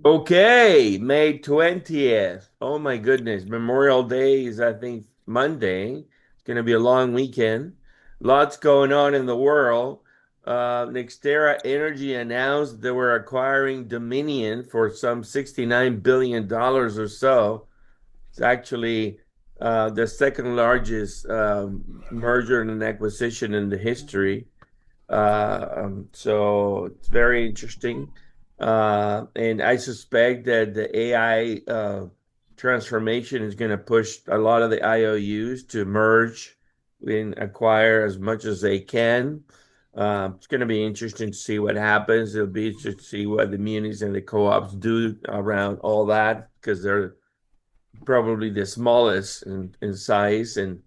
Okay, May 20th. Oh my goodness. Memorial Day is, I think, Monday. It's going to be a long weekend. Lots going on in the world. Nextera Energy announced they were acquiring Dominion for some $69 billion or so. It's actually the second largest merger and an acquisition in the history. So it's very interesting. And I suspect that the AI transformation is going to push a lot of the IOUs to merge and acquire as much as they can. It's going to be interesting to see what happens. It'll be interesting to see what the munis and the co-ops do around all that because they're probably the smallest in size, and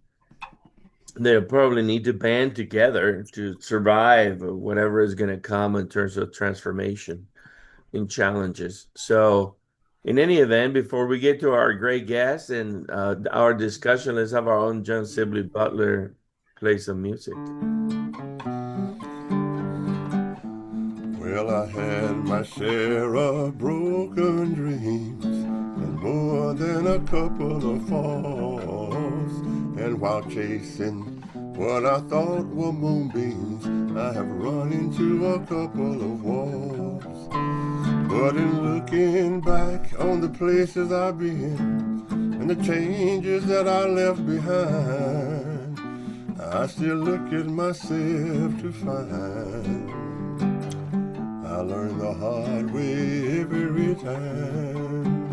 they'll probably need to band together to survive whatever is going to come in terms of transformation and challenges. So, in any event, before we get to our great guest and our discussion, let's have our own John Sibley Butler play some music. Well, I had my share of broken dreams and more than a couple of falls. And while chasing what I thought were moonbeams, I have run into a couple of walls. But in looking back on the places I've been and the changes that I left behind, I still look at myself to find I learned the hard way every time.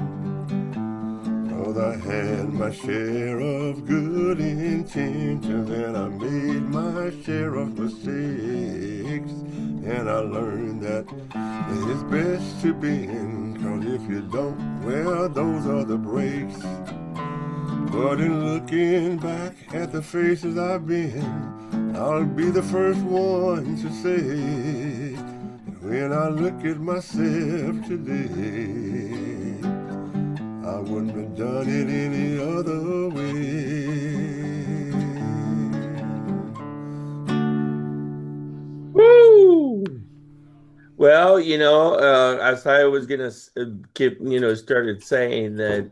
Oh, I had my share of good intentions and I made my share of mistakes. And I learned that it's best to bend, 'cause if you don't, well, those are the breaks. But in looking back at the faces I've been, I'll be the first one to say, when I look at myself today, I wouldn't have done it any other way. Woo! Well, as I was gonna keep, started saying that,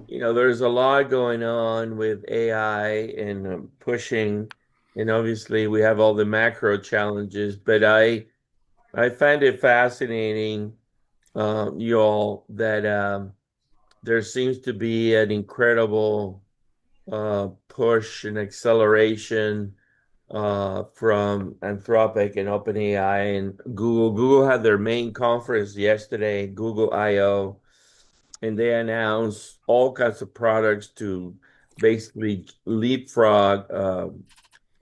there's a lot going on with AI and pushing, and obviously we have all the macro challenges, but I find it fascinating, y'all, that there seems to be an incredible push and acceleration from Anthropic and OpenAI and Google. Google had their main conference yesterday, Google I/O, and they announced all kinds of products to basically leapfrog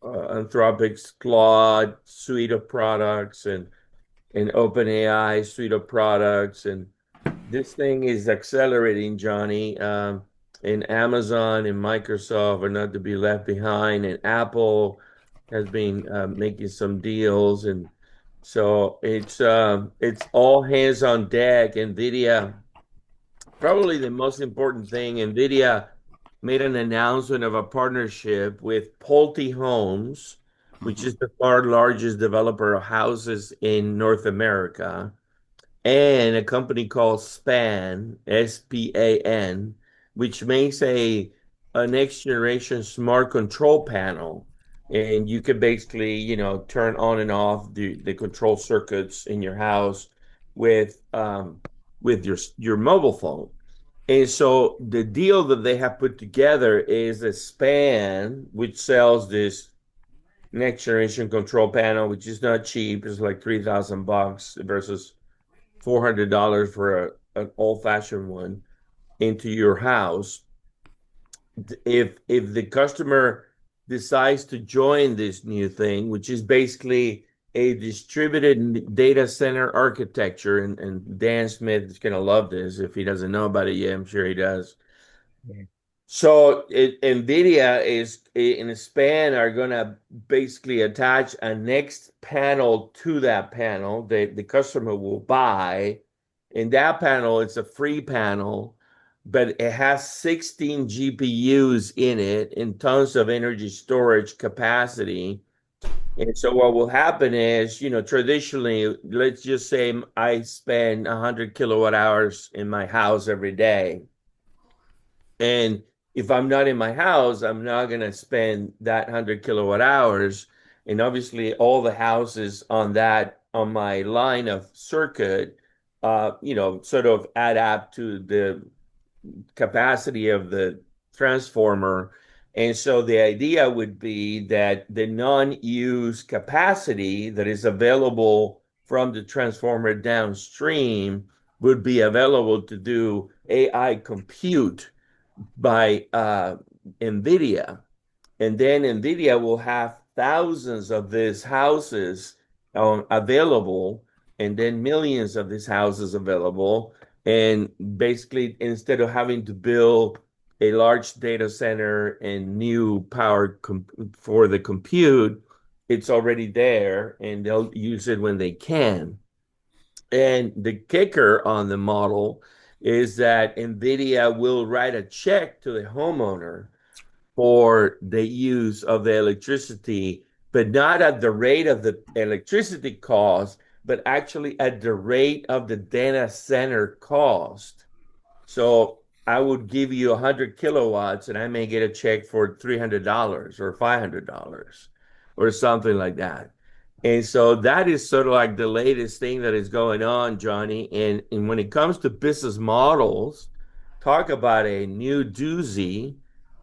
Anthropic's Claude suite of products and OpenAI suite of products. And this thing is accelerating, Johnny. And Amazon and Microsoft are not to be left behind, and Apple has been making some deals, and so it's all hands on deck. NVIDIA, probably the most important thing, NVIDIA made an announcement of a partnership with Pulte Homes, which is the third largest developer of houses in North America, and a company called Span, SPAN, which makes a next generation smart control panel. And you can basically, turn on and off the control circuits in your house with your mobile phone. And so the deal that they have put together is a Span, which sells this next generation control panel, which is not cheap. It's like $3,000 versus $400 for an old-fashioned one into your house. If the customer decides to join this new thing, which is basically a distributed data center architecture, and Dan Smith is going to love this. If he doesn't know about it yet, I'm sure he does. Yeah. So NVIDIA is in a Span are going to basically attach a next panel to that panel that the customer will buy. In that panel, it's a free panel, but it has 16 GPUs in it and tons of energy storage capacity And so what will happen is, traditionally, let's just say I spend 100 kilowatt hours in my house every day. And if I'm not in my house, I'm not going to spend that 100 kilowatt hours. And obviously, all the houses on my line of circuit, sort of add up to the capacity of the transformer. And so the idea would be that the non-used capacity that is available from the transformer downstream would be available to do AI compute by NVIDIA. And then NVIDIA will have thousands of these houses available, and then millions of these houses available. And basically, instead of having to build a large data center and new power for the compute, it's already there, and they'll use it when they can. And the kicker on the model is that NVIDIA will write a check to the homeowner for the use of the electricity, but not at the rate of the electricity cost, but actually at the rate of the data center cost. So I would give you 100 kilowatts and I may get a check for $300 or $500 or something like that. And so that is sort of like the latest thing that is going on, Johnny. And when it comes to business models, talk about a new doozy.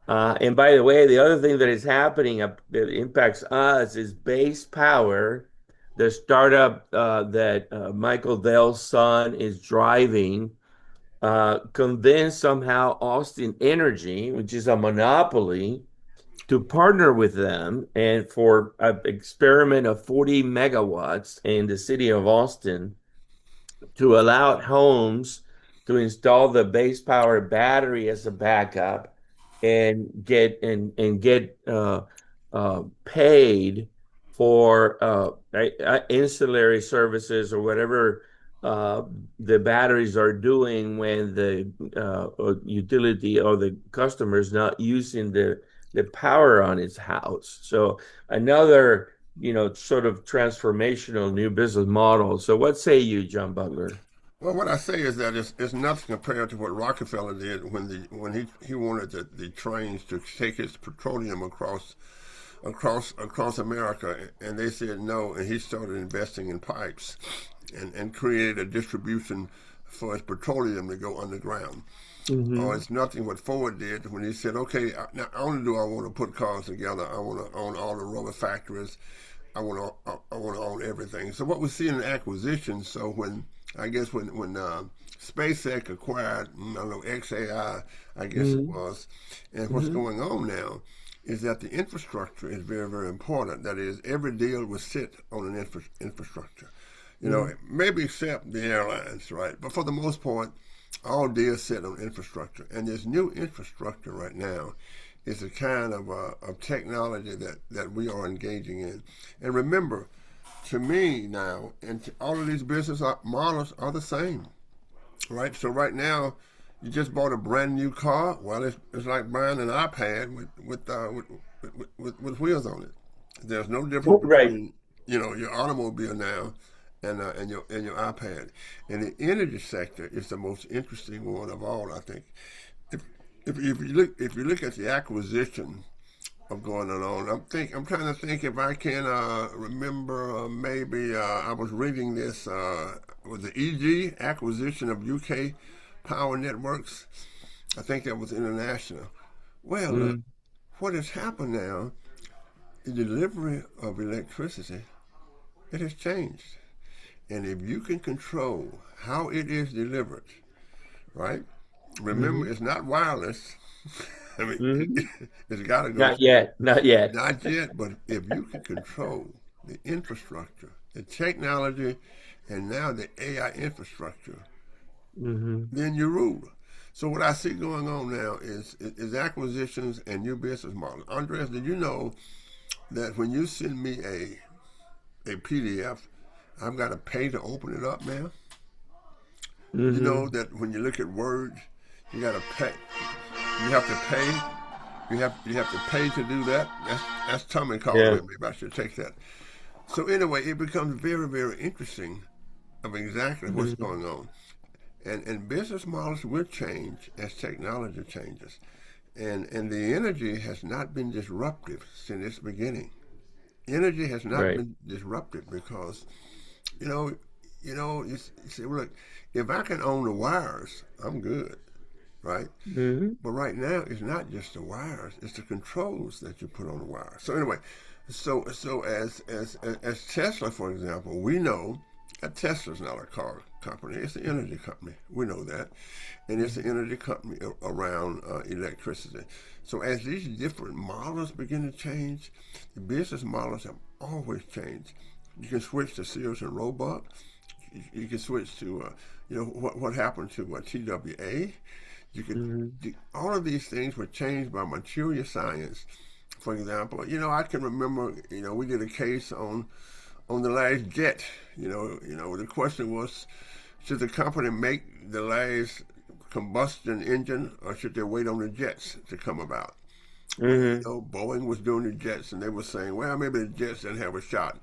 And by the way, the other thing that is happening that impacts us is base power. The startup that Michael Dell's son is driving convinced somehow Austin Energy, which is a monopoly, to partner with them and for an experiment of 40 megawatts in the city of Austin to allow homes to install the base power battery as a backup and get paid for ancillary services or whatever uh, the batteries are doing when the utility or the customer is not using the power on his house. So another sort of transformational new business model. So what say you, John Butler? Well, what I say is that it's nothing compared to what Rockefeller did when he wanted the trains to take his petroleum across America, and they said no, and he started investing in pipes and created a distribution for his petroleum to go underground. Or Hmm. it's nothing what Ford did when he said, okay, not only do I want to put cars together, I want to own all the rubber factories. I want to own everything. So what we see in acquisitions. So when SpaceX acquired, I don't know, XAI, I guess it Hmm. was, and what's Hmm. going on now is that the infrastructure is very, very important. That is, every deal will sit on an infrastructure. Hmm. Maybe except the airlines, right? But for the most part, all deals sit on infrastructure. And this new infrastructure right now is a kind of technology that we are engaging in. And remember, to me now, and all of these business models are the same, right? So right now, you just bought a brand new car. Well, it's like buying an iPad with wheels on it. There's no difference Right. between your automobile now and your iPad. And the energy sector is the most interesting one of all, I think. If if you look at the acquisition of going on, I'm trying to think if I can remember maybe I was reading this with the EG acquisition of UK Power Networks. I think that was international. Well, look, Mm. what has happened now, the delivery of electricity, it has changed. And if you can control how it is delivered, right? Remember, Hmm. it's not wireless. I mean, Hmm. it's got to go Not through. yet. Not yet. Not yet, but if you can control the infrastructure, the technology, and now the AI infrastructure, Hmm. then you rule. So what I see going on now is acquisitions and new business models. Andres, did you know that when you send me a PDF, I've got to pay to open it up now? You know Hmm. that when you look at Word, you got to pay. You have to pay you have to pay to do that. That's Tommy calling Yeah. me. Maybe I should take that. So anyway, it becomes very, very interesting of exactly what's Mhm. going on. And business models will change as technology changes. And the energy has not been disruptive since its beginning. Energy has not Right. been disrupted because, you know, you say, well, look, if I can own the wires, I'm good, right? Hmm. But right now, it's not just the wires; it's the controls that you put on the wires. So anyway, so as Tesla, for example, we know that Tesla's not a car company; it's an energy company. We know that, and it's an energy company around electricity. So as these different models begin to change, the business models have always changed. You can switch to Sears and Roebuck. You can switch to, what happened to TWA. You could Hmm. all of these things were changed by material science. For example, I can remember, we did a case on the last jet. The question was, should the company make the last combustion engine, or should they wait on the jets to come about? Well, Hmm. Boeing was doing the jets, and they were saying, well, maybe the jets didn't have a shot.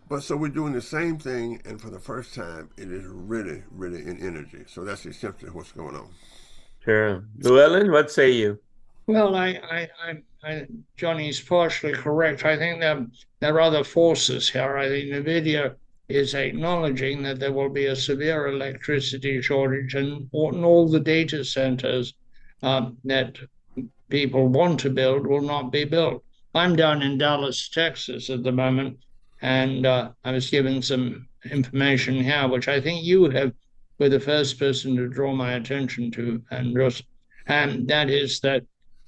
But so we're doing the same thing, and for the first time, it is really, really in energy. So that's essentially what's going on. Sure. Llewellyn, what say you? Well, Johnny's partially correct. I think there are other forces here. I think NVIDIA is acknowledging that there will be a severe electricity shortage, and all the data centers that people want to build will not be built. I'm down in Dallas, Texas at the moment, and I was given some information here, which I think you have were the first person to draw my attention to, Andrews, and that is that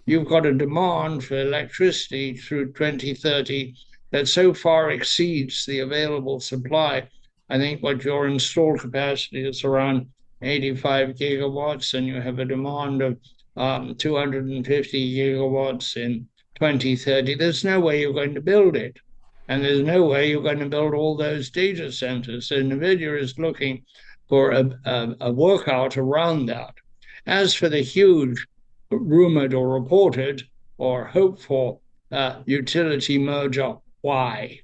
you've got a demand for electricity through 2030 that so far exceeds the available supply. I think what your installed capacity is around 85 gigawatts, and you have a demand of 250 gigawatts in 2030. There's no way you're going to build it. And there's no way you're going to build all those data centers. So NVIDIA is looking for a workout around that. As for the huge rumored or reported or hoped for utility merger, why?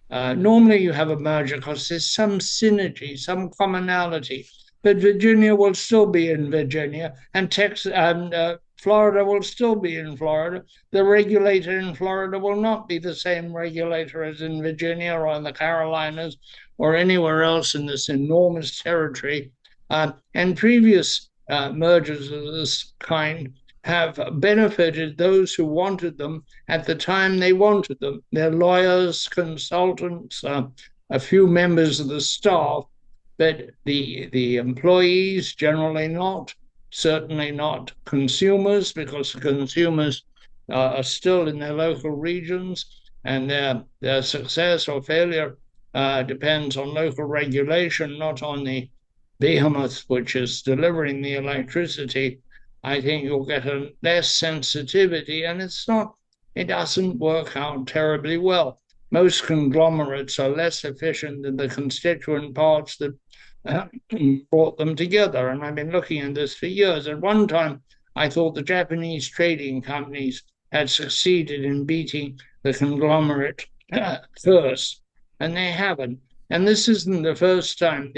Normally, you have a merger because there's some synergy, some commonality. But Virginia will still be in Virginia, and Texas and Florida will still be in Florida. The regulator in Florida will not be the same regulator as in Virginia or in the Carolinas or anywhere else in this enormous territory. And previous mergers of this kind have benefited those who wanted them at the time they wanted them. Their lawyers, consultants, a few members of the staff, but the employees generally not. Certainly not consumers, because consumers are still in their local regions, and their success or failure depends on local regulation, not on the behemoth which is delivering the electricity. I think you'll get a less sensitivity, and it doesn't work out terribly well. Most conglomerates are less efficient than the constituent parts that uh, brought them together. And I've been looking at this for years. At one time, I thought the Japanese trading companies had succeeded in beating the conglomerate curse, and they haven't. And this isn't the first time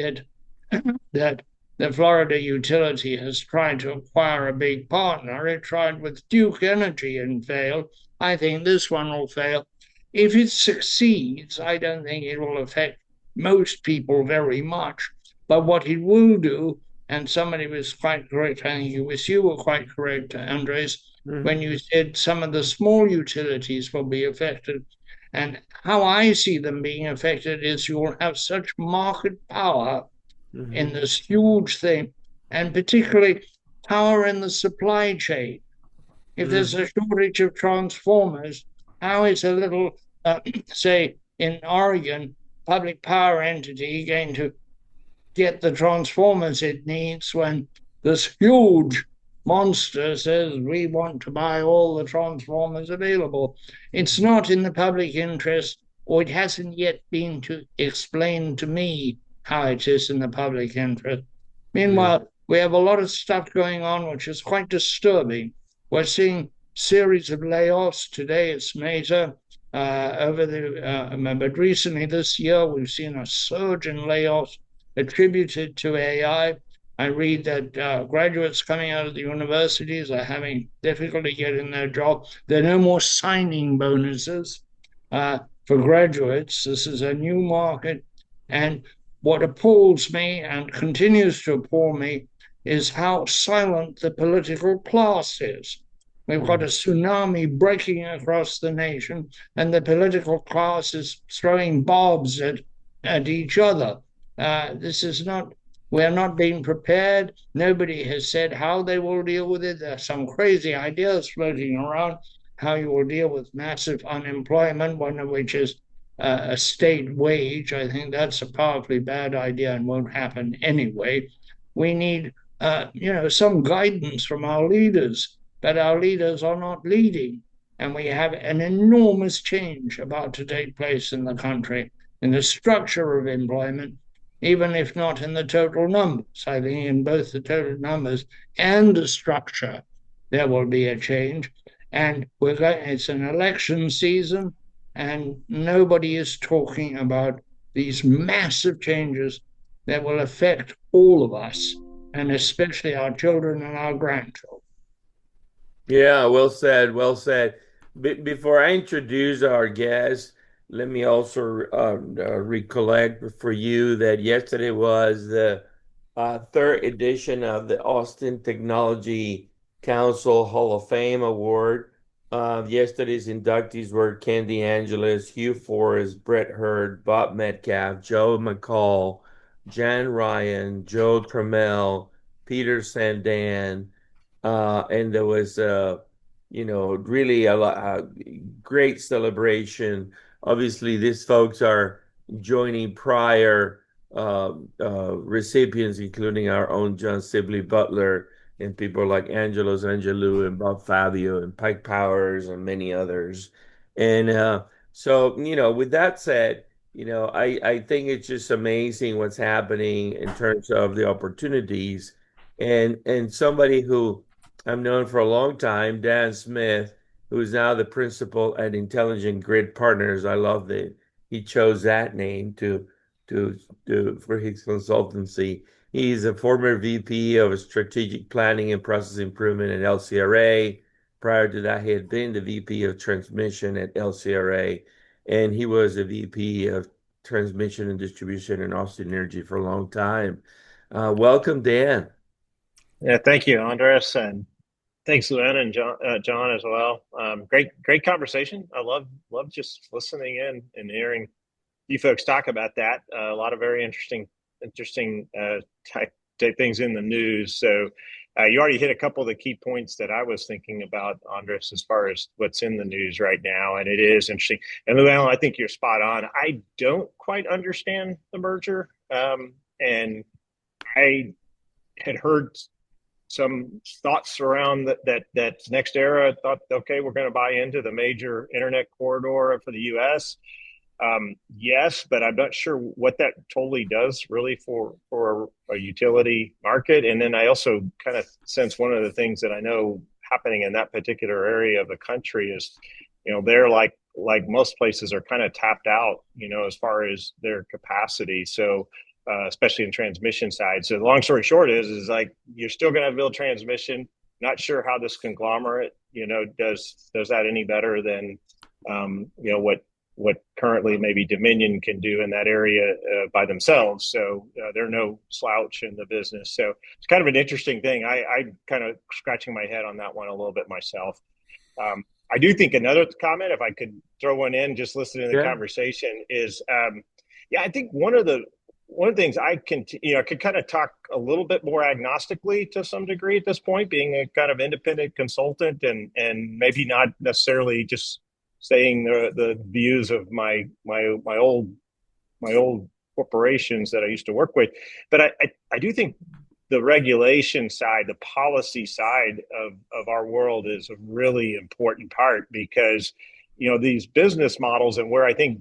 that the Florida utility has tried to acquire a big partner. It tried with Duke Energy and failed. I think this one will fail. If it succeeds, I don't think it will affect most people very much. But what it will do, and somebody was quite correct, I think you were quite correct, Andres, when Hmm. you said some of the small utilities will be affected. And how I see them being affected is you'll have such market power in Hmm. this huge thing, and particularly power in the supply chain. If there's Hmm. a shortage of transformers, how is a little, say, in Oregon, public power entity going to get the transformers it needs when this huge monster says we want to buy all the transformers available? It's not in the public interest, or it hasn't yet been explained to me how it is in the public interest. Yeah. Meanwhile, we have a lot of stuff going on which is quite disturbing. We're seeing series of layoffs. Today it's Meta. But recently this year we've seen a surge in layoffs attributed to AI. I read that graduates coming out of the universities are having difficulty getting their job. There are no more signing bonuses for graduates. This is a new market. And what appalls me and continues to appall me is how silent the political class is. We've got a tsunami breaking across the nation, and the political class is throwing barbs at each other. This is not, we're not being prepared. Nobody has said how they will deal with it. There are some crazy ideas floating around how you will deal with massive unemployment, one of which is a state wage. I think that's a powerfully bad idea and won't happen anyway. We need, some guidance from our leaders, but our leaders are not leading. And we have an enormous change about to take place in the country, in the structure of employment, even if not in the total numbers. I think in both the total numbers and the structure, there will be a change. And it's an election season, and nobody is talking about these massive changes that will affect all of us, and especially our children and our grandchildren. Yeah, well said, well said. Before I introduce our guest, let me also recollect for you that yesterday was the third edition of the Austin Technology Council Hall of Fame Award. Yesterday's inductees were Ken DeAngelis, Hugh Forrest, Brett Hurd, Bob Metcalf, Joe McCall, Jan Ryan, Joe Trammell, Peter Sandan. And there was, really a great celebration. Obviously, these folks are joining prior recipients, including our own John Sibley Butler and people like Angelos Angelou and Bob Fabio and Pike Powers and many others. And so, with that said, I think it's just amazing what's happening in terms of the opportunities and somebody who I've known for a long time, Dan Smith, who is now the principal at Intelligent Grid Partners. I love that he chose that name to for his consultancy. He's a former VP of Strategic Planning and Process Improvement at LCRA. Prior to that, he had been the VP of Transmission at LCRA, and he was a VP of Transmission and Distribution in Austin Energy for a long time. Welcome, Dan. Yeah, thank you, Andres, and thanks, Luann and John as well. Great conversation. I love just listening in and hearing you folks talk about that. A lot of very interesting type things in the news. So you already hit a couple of the key points that I was thinking about, Andres, as far as what's in the news right now, and it is interesting. And Luann, I think you're spot on. I don't quite understand the merger, and I had heard some thoughts around that next era thought, okay, we're going to buy into the major internet corridor for the U.S. Yes, but I'm not sure what that totally does really for a utility market. And then I also kind of sense one of the things that I know happening in that particular area of the country is, they're like most places are kind of tapped out, as far as their capacity. So especially in transmission side. So the long story short is like you're still going to build transmission. Not sure how this conglomerate, does that any better than what currently maybe Dominion can do in that area by themselves. So they're no slouch in the business. So it's kind of an interesting thing. I'm kind of scratching my head on that one a little bit myself. I do think another comment, if I could throw one in, just listening to the conversation, is I think one of the things I can, I could kind of talk a little bit more agnostically to some degree at this point, being a kind of independent consultant and maybe not necessarily just saying the views of my old corporations that I used to work with. But I do think the regulation side, the policy side of our world is a really important part because, these business models and where I think,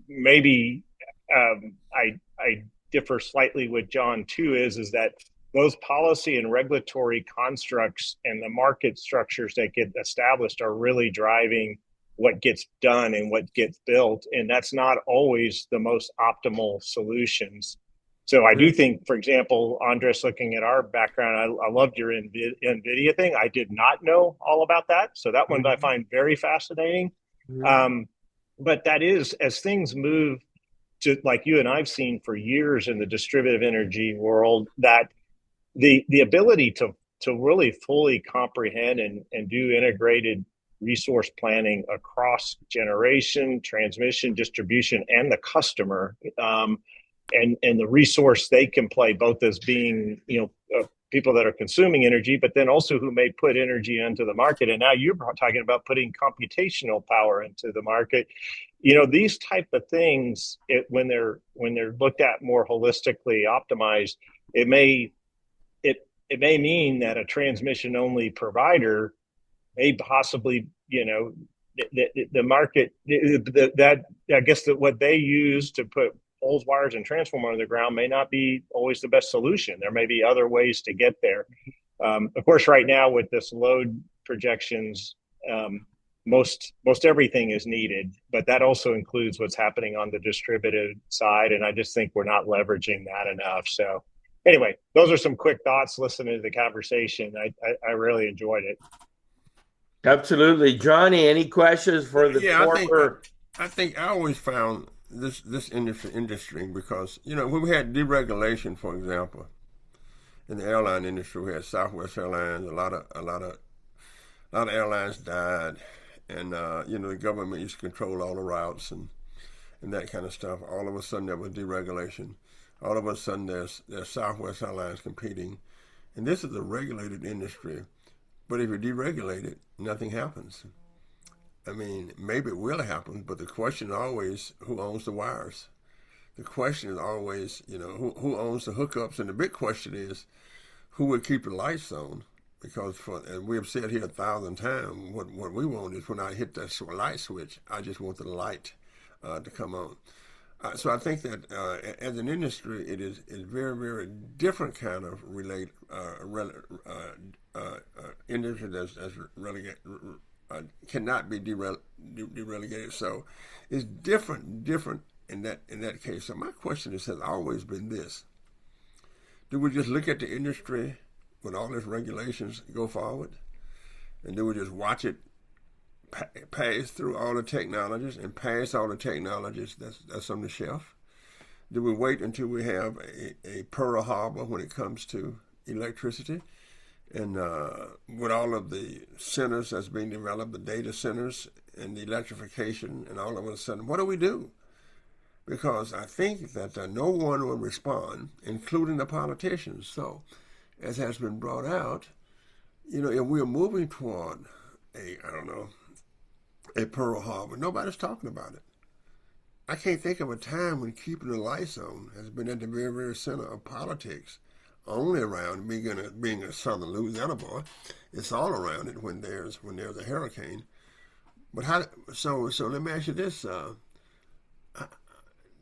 maybe I differ slightly with John too is that those policy and regulatory constructs and the market structures that get established are really driving what gets done and what gets built. And that's not always the most optimal solutions. So I do think, for example, Andres, looking at our background, I loved your NVIDIA thing. I did not know all about that. So that one I find very fascinating. Mhm. Um, but that is, as things move to, like you and I've seen for years in the distributed energy world, that the ability to really fully comprehend and do integrated resource planning across generation, transmission, distribution, and the customer, and the resource they can play both as being people that are consuming energy, but then also who may put energy into the market. And now you're talking about putting computational power into the market. These type of things, when they're looked at more holistically optimized, it may it may mean that a transmission only provider may possibly, the market, that I guess that what they use to put poles, wires, and transformer on the ground may not be always the best solution. There may be other ways to get there. Of course, right now with this load projections, most everything is needed, but that also includes what's happening on the distributed side, and I just think we're not leveraging that enough. So, anyway, those are some quick thoughts listening to the conversation. I really enjoyed it. Absolutely. Johnny, any questions for the Yeah, former? I think I always found this industry interesting because when we had deregulation, for example, in the airline industry, we had Southwest Airlines. A lot of airlines died, and the government used to control all the routes and that kind of stuff. All of a sudden, there was deregulation. All of a sudden, there's Southwest Airlines competing, and this is a regulated industry. But if you deregulate it, nothing happens. I mean, maybe it will happen, but the question is always who owns the wires. The question is always, who owns the hookups, and the big question is who will keep the lights on. Because and we have said here 1,000 times, what we want is when I hit that light switch, I just want the light to come on. So I think that as an industry, it is very, very different kind of industry that's relegated, cannot be derelegated. So it's different in that case. So my question has always been this: do we just look at the industry when all these regulations go forward, and do we just watch it pass through all the technologies and pass all the technologies that's on the shelf? Do we wait until we have a Pearl Harbor when it comes to electricity? And with all of the centers that's being developed, the data centers and the electrification, and all of a sudden, what do we do? Because I think that no one will respond, including the politicians. So, as has been brought out, if we're moving toward a Pearl Harbor, nobody's talking about it. I can't think of a time when keeping the lights on has been at the very, very center of politics. Only around being a Southern Louisiana boy, it's all around it when there's a hurricane. But so let me ask you this: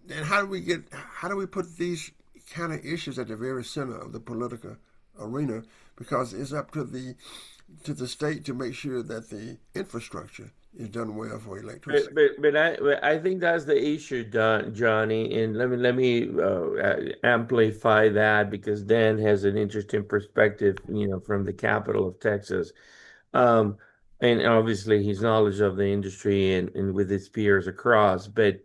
then how do we put these kind of issues at the very center of the political arena? Because it's up to the state to make sure that the infrastructure is done well for electricity. But I think that's the issue, Johnny. And let me amplify that because Dan has an interesting perspective, from the capital of Texas. Um, and obviously his knowledge of the industry and with his peers across. But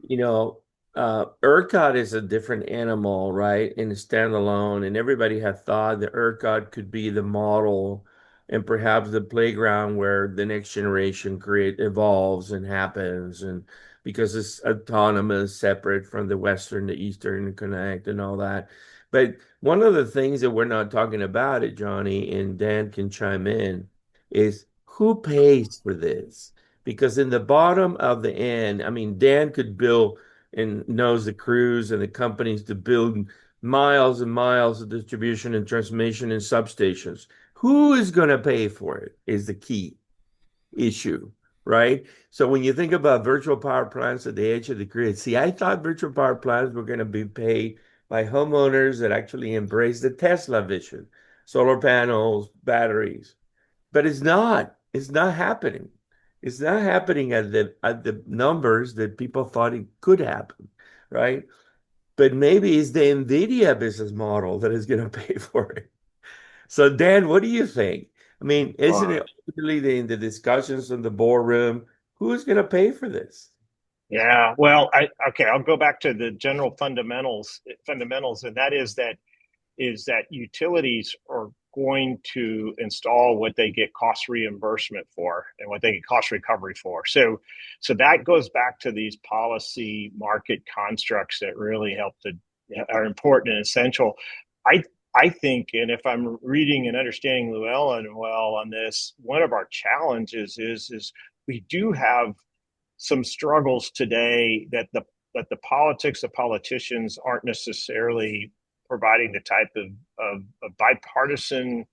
you know, ERCOT is a different animal, right? And it's standalone, and everybody had thought that ERCOT could be the model and perhaps the playground where the next generation create evolves and happens, and because it's autonomous, separate from the Western, the Eastern connect and all that. But one of the things that we're not talking about it, Johnny, and Dan can chime in, is who pays for this? Because in the bottom of the end, I mean, Dan could build and knows the crews and the companies to build miles and miles of distribution and transmission and substations. Who is going to pay for it is the key issue, right? So when you think about virtual power plants at the edge of the grid, see, I thought virtual power plants were going to be paid by homeowners that actually embrace the Tesla vision, solar panels, batteries. But it's not. It's not happening. It's not happening at the numbers that people thought it could happen, right? But maybe it's the NVIDIA business model that is going to pay for it. So, Dan, what do you think? I mean, isn't Uh, it ultimately in the discussions in the boardroom, who's going to pay for this? yeah, well, okay, I'll go back to the general fundamentals, and that is that utilities are going to install what they get cost reimbursement for and what they get cost recovery for. So that goes back to these policy market constructs that really are important and essential. I I think, and if I'm reading and understanding Llewellyn well on this, one of our challenges is we do have some struggles today that the politics, the politicians aren't necessarily providing the type of bipartisan,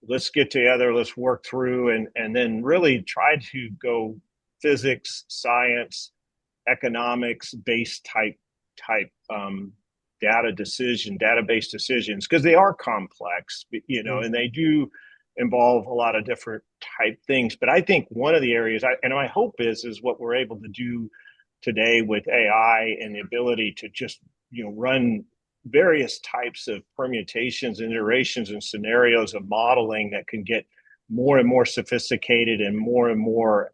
let's get together, let's work through, and then really try to go physics, science, economics based type database decisions, because they are complex, and they do involve a lot of different type things. But I think one of the areas, and my hope is what we're able to do today with AI and the ability to just run various types of permutations and iterations and scenarios of modeling that can get more and more sophisticated and more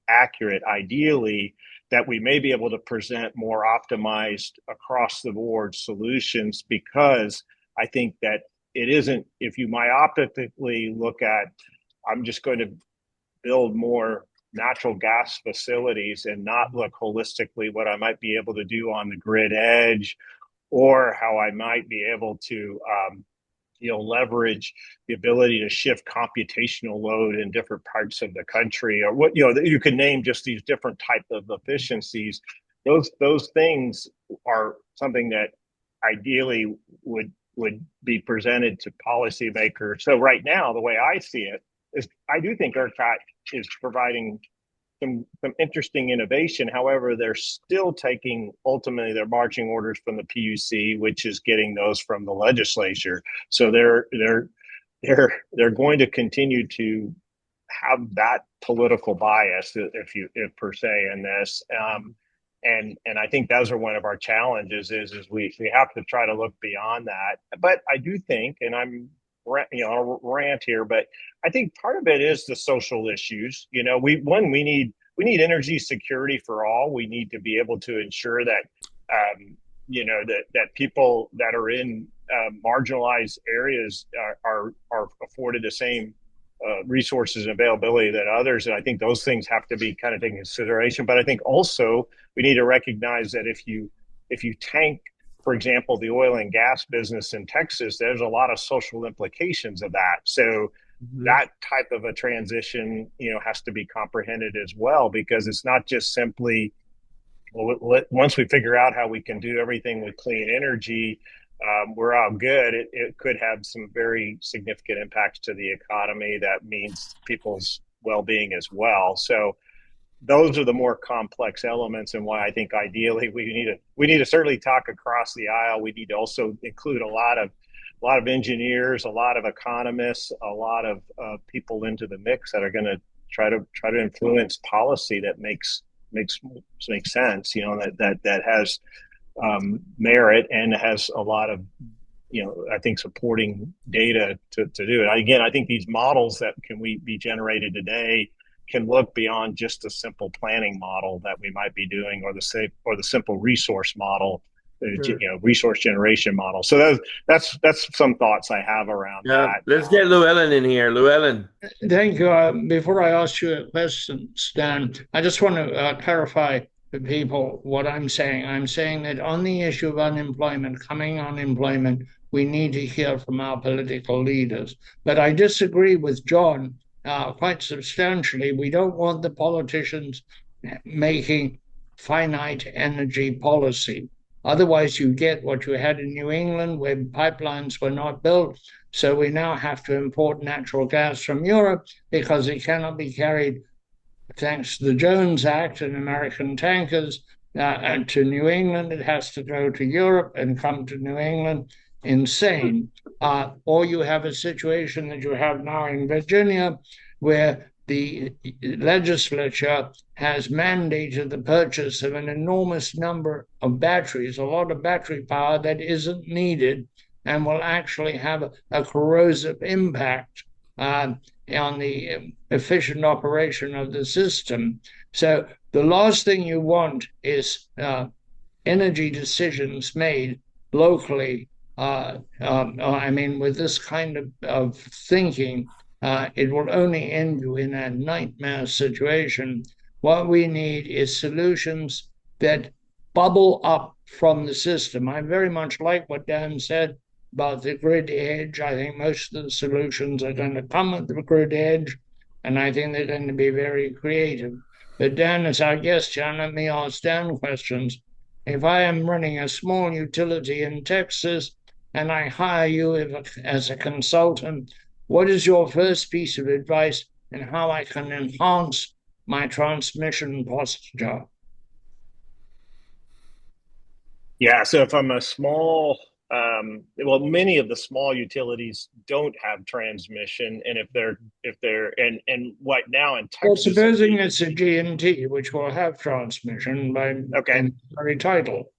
accurate, ideally, that we may be able to present more optimized across the board solutions, because I think that it isn't, if you myopically look at, I'm just going to build more natural gas facilities and not look holistically what I might be able to do on the grid edge, or how I might be able to leverage the ability to shift computational load in different parts of the country, or what you can name just these different type of efficiencies. Those things are something that ideally would be presented to policymakers. So right now, the way I see it is, I do think ERCOT is providing some interesting innovation. However, they're still taking ultimately their marching orders from the PUC, which is getting those from the legislature. So they're going to continue to have that political bias, if per se, in this. And I think those are one of our challenges. Is we have to try to look beyond that. But I do think, and I'll rant here, but I think part of it is the social issues. We need energy security for all. We need to be able to ensure that that people that are in marginalized areas are afforded the same resources and availability that others. And I think those things have to be kind of taken into consideration. But I think also we need to recognize that if you tank, for example, the oil and gas business in Texas, there's a lot of social implications of that. So that type of a transition, has to be comprehended as well, because it's not just simply, well, once we figure out how we can do everything with clean energy, we're all good. It could have some very significant impacts to the economy. That means people's well-being as well. So those are the more complex elements, and why I think ideally we need to certainly talk across the aisle. We need to also include a lot of engineers, a lot of economists, a lot of people into the mix that are going to try to influence policy that makes sense. That has merit and has a lot of I think supporting data to do it. Again, I think these models that can be generated today can look beyond just a simple planning model that we might be doing, or the simple resource model, resource generation model. So that's some thoughts I have around that. Let's get Llewellyn in here. Llewellyn. Thank you. Before I ask you a question, Stan, I just want to clarify to people what I'm saying. I'm saying that on the issue of coming unemployment, we need to hear from our political leaders. But I disagree with John quite substantially. We don't want the politicians making finite energy policy. Otherwise, you get what you had in New England, where pipelines were not built. So we now have to import natural gas from Europe because it cannot be carried, thanks to the Jones Act and American tankers, to New England. It has to go to Europe and come to New England. Insane. Or you have a situation that you have now in Virginia, where the legislature has mandated the purchase of an enormous number of batteries, a lot of battery power that isn't needed and will actually have a corrosive impact on the efficient operation of the system. So the last thing you want is energy decisions made locally. I mean, with this kind of thinking, it will only end you in a nightmare situation. What we need is solutions that bubble up from the system. I very much like what Dan said about the grid edge. I think most of the solutions are going to come at the grid edge, and I think they're going to be very creative. But Dan is our guest, John. Let me ask Dan questions. If I am running a small utility in Texas and I hire you as a consultant, what is your first piece of advice in how I can enhance my transmission posture? Yeah, so if I'm a small, well, many of the small utilities don't have transmission, and and right now in Well, Texas, supposing it's a G&T, which will have transmission by okay, very title.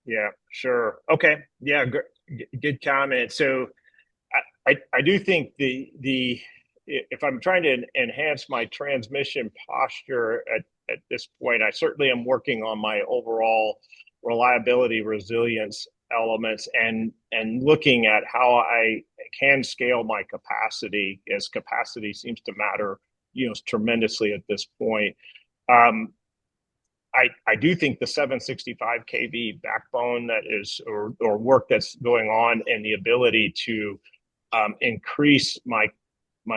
yeah, sure, okay, yeah, good comment. So I do think the if I'm trying to enhance my transmission posture at this point, I certainly am working on my overall reliability, resilience elements, and looking at how I can scale my capacity, as capacity seems to matter, tremendously at this point. Um, I do think the 765 kV backbone that is, or work that's going on, and the ability to increase my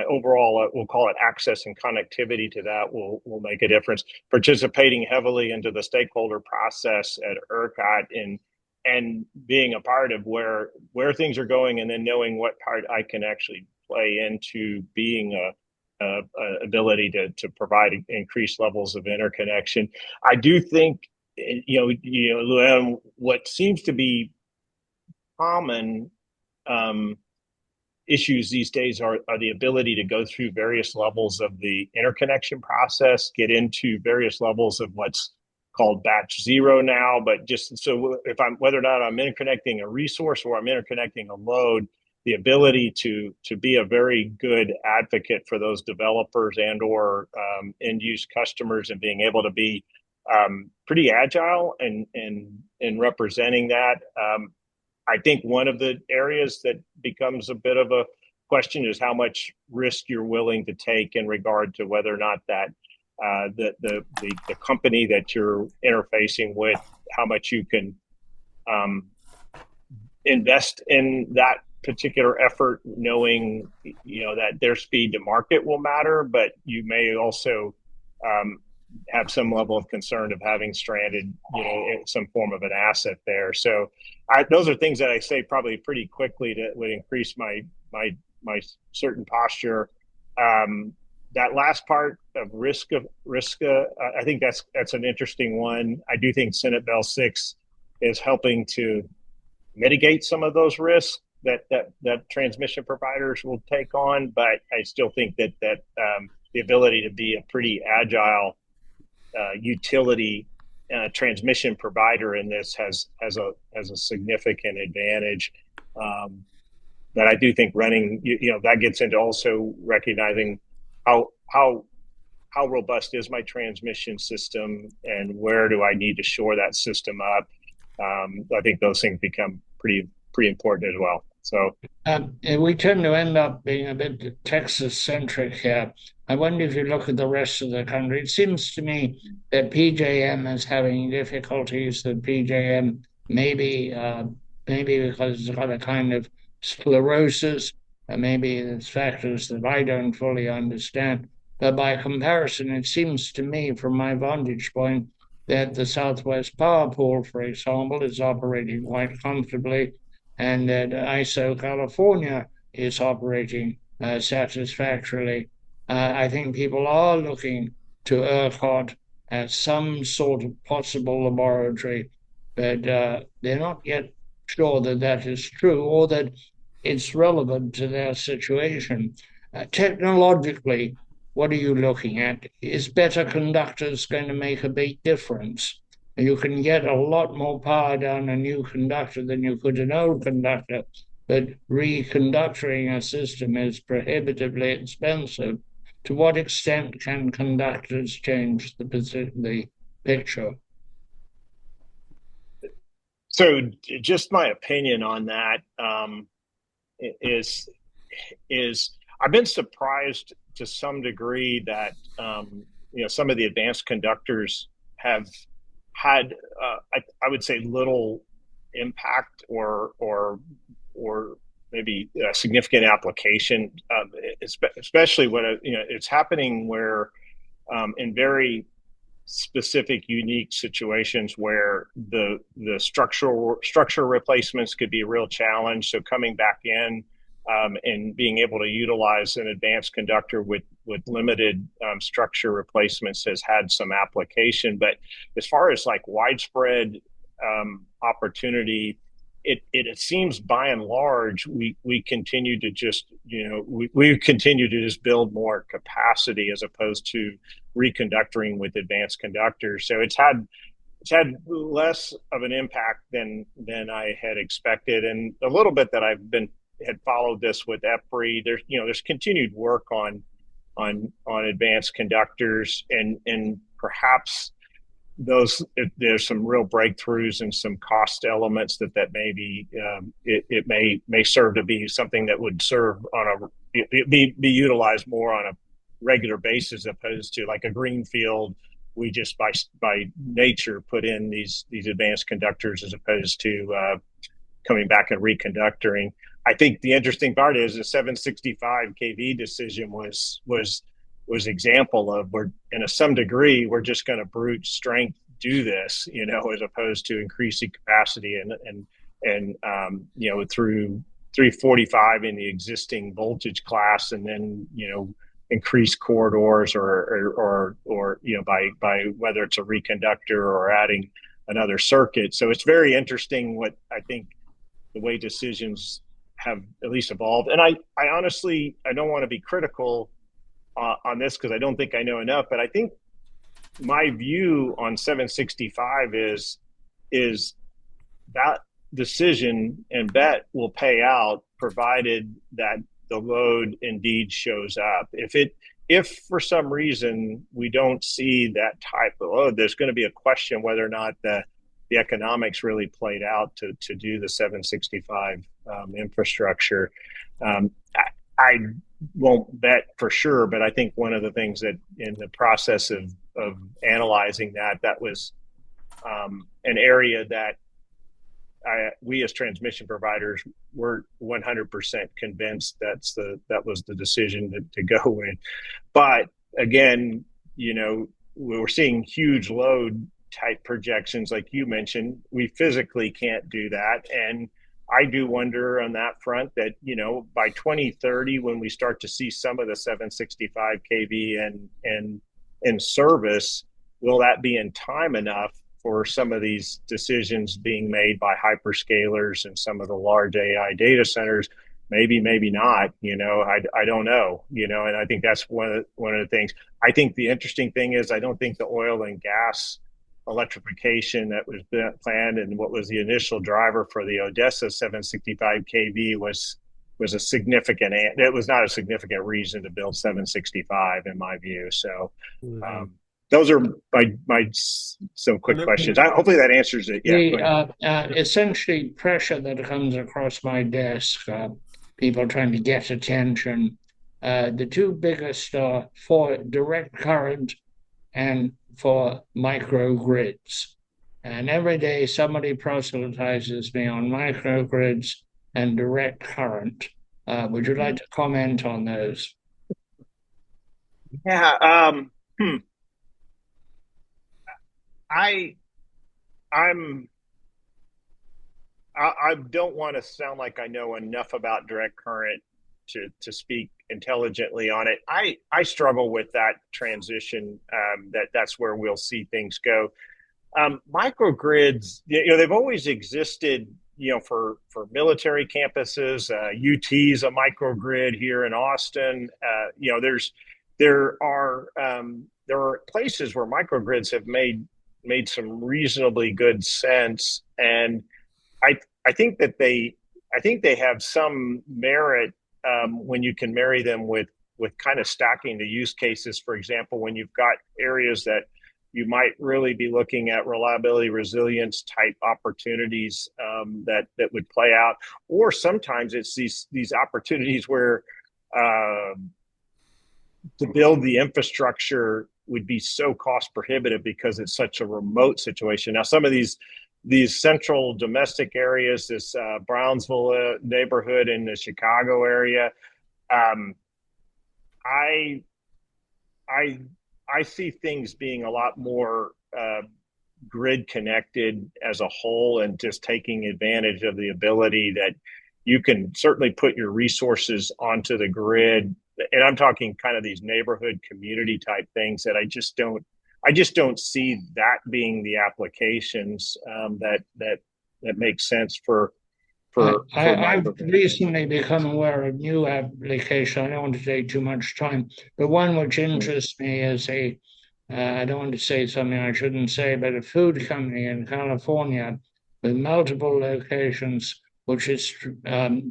overall, we'll call it access and connectivity to that, will make a difference. Participating heavily into the stakeholder process at ERCOT, and being a part of where things are going, and then knowing what part I can actually play into being a ability to provide increased levels of interconnection. I do think, Luann, what seems to be common issues these days are the ability to go through various levels of the interconnection process, get into various levels of what's called batch zero now. But just so if whether or not I'm interconnecting a resource or I'm interconnecting a load, the ability to be a very good advocate for those developers and or end use customers, and being able to be pretty agile in representing that. I think one of the areas that becomes a bit of a question is how much risk you're willing to take in regard to whether or not that the company that you're interfacing with, how much you can invest in that particular effort, knowing that their speed to market will matter, but you may also have some level of concern of having stranded, some form of an asset there. So those are things that I say probably pretty quickly that would increase my certain posture. That last part of risk, I think that's an interesting one. I do think Senate Bill 6 is helping to mitigate some of those risks that transmission providers will take on, but I still think that the ability to be a pretty agile utility transmission provider in this has a significant advantage. That I do think running, that gets into also recognizing how robust is my transmission system, and where do I need to shore that system up. I think those things become pretty important as well. So we tend to end up being a bit Texas centric here. I wonder if you look at the rest of the country. It seems to me that PJM is having difficulties. That PJM maybe because it's got a kind of sclerosis, and maybe there's factors that I don't fully understand. But by comparison, it seems to me, from my vantage point, that the Southwest Power Pool, for example, is operating quite comfortably, and that ISO California is operating satisfactorily. I think people are looking to ERCOT at some sort of possible laboratory, but they're not yet sure that that is true or that it's relevant to their situation. Technologically, what are you looking at? Is better conductors going to make a big difference? You can get a lot more power down a new conductor than you could an old conductor, but reconductoring a system is prohibitively expensive. To what extent can conductors change the picture? So, just my opinion on that is is I've been surprised to some degree that some of the advanced conductors have had I would say little impact or maybe a significant application, especially when it's happening where in very specific unique situations where the structural replacements could be a real challenge. So coming back in and being able to utilize an advanced conductor with limited structure replacements has had some application. But as far as like widespread opportunity, it seems by and large we continue to just we continue to just build more capacity as opposed to reconductoring with advanced conductors. So it's had less of an impact than I had expected, and a little bit that had followed this with EPRI. There's continued work on advanced conductors, and perhaps there's some real breakthroughs and some cost elements that maybe it may serve to be something that would serve on be utilized more on a regular basis, as opposed to like a greenfield. We just by nature put in these advanced conductors as opposed to coming back and reconductoring. I think the interesting part is the 765 kV decision was example of where, in some degree, we're just going to brute strength do this, as opposed to increasing capacity and through 345 in the existing voltage class, and then increase corridors or by whether it's a reconductor or adding another circuit. So it's very interesting what I think the way decisions have at least evolved. And I honestly, I don't want to be critical on this because I don't think I know enough, but I think my view on 765 is that decision and bet will pay out provided that the load indeed shows up. If for some reason we don't see that type of load, there's going to be a question whether or not the economics really played out to do the 765 infrastructure. I won't bet for sure, but I think one of the things that in the process of analyzing that was an area that we as transmission providers were 100% convinced that was the decision to go with. But again, we're seeing huge load type projections like you mentioned. We physically can't do that, and I do wonder on that front that by 2030, when we start to see some of the 765 kV in service, will that be in time enough for some of these decisions being made by hyperscalers and some of the large AI data centers? Maybe not. I don't know. And I think that's one of the things. I think the interesting thing is I don't think the oil and gas electrification that was planned and what was the initial driver for the Odessa 765 kV was a significant. It was not a significant reason to build 765 in my view. So. Those are my some quick questions. Hopefully that answers it. Yeah. Essentially, pressure that comes across my desk, people trying to get attention. The two biggest are for direct current and for microgrids. And every day somebody proselytizes me on microgrids and direct current. Would you like to comment on those? Yeah. I don't want to sound like I know enough about direct current to speak intelligently on it. I struggle with that transition. That's where we'll see things go. Microgrids, they've always existed, for military campuses. UT's a microgrid here in Austin. There are places where microgrids have made some reasonably good sense, and I I think that they have some merit when you can marry them with kind of stacking the use cases. For example, when you've got areas that you might really be looking at reliability, resilience type opportunities that would play out, or sometimes it's these opportunities where to build the infrastructure would be so cost prohibitive because it's such a remote situation. Now, some of these central domestic areas, this Brownsville neighborhood in the Chicago area, um, I I I see things being a lot more grid connected as a whole, and just taking advantage of the ability that you can certainly put your resources onto the grid. And I'm talking kind of these neighborhood community type things that I just don't see that being the applications that make sense for I've microgrid. recently become aware of new application. I don't want to take too much time, but one which interests me is I don't want to say something I shouldn't say, but a food company in California with multiple locations, which is